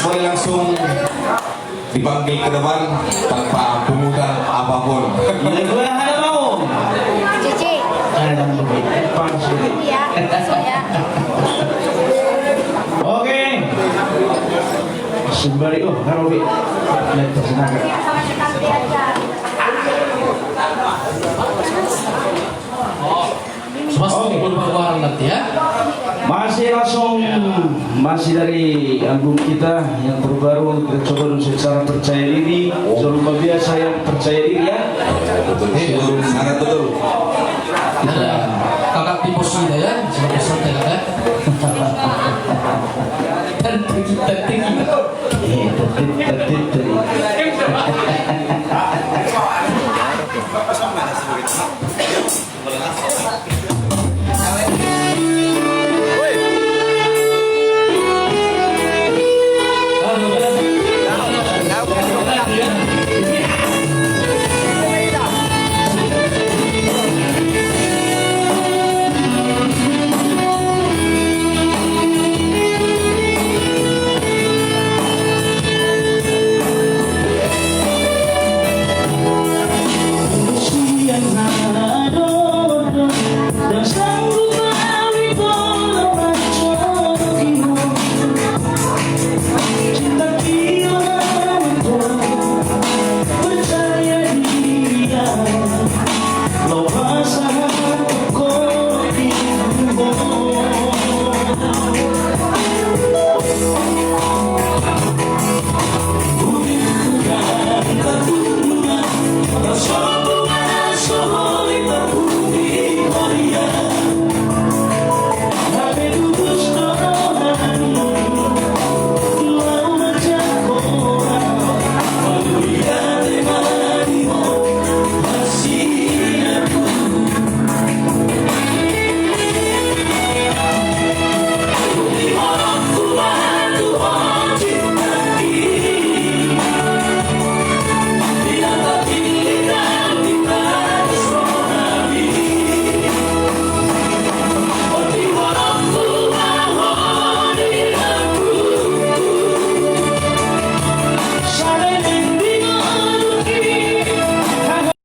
boleh langsung dipanggil ke depan tanpa pungutan apapun. Gue ada mau. Cici. Ada mau. Iya, saya. Oke. Sembari Narobi. Lihat senaga. Santai aja. Masih berpengaruh nanti ya. Masih dari album kita yang terbaru, kita coba dulu secara percaya diri, luar biasa yang percaya diri ya. Betul, sangat betul. Ada kakak di posisi ya, santai ya. Dan tinggi.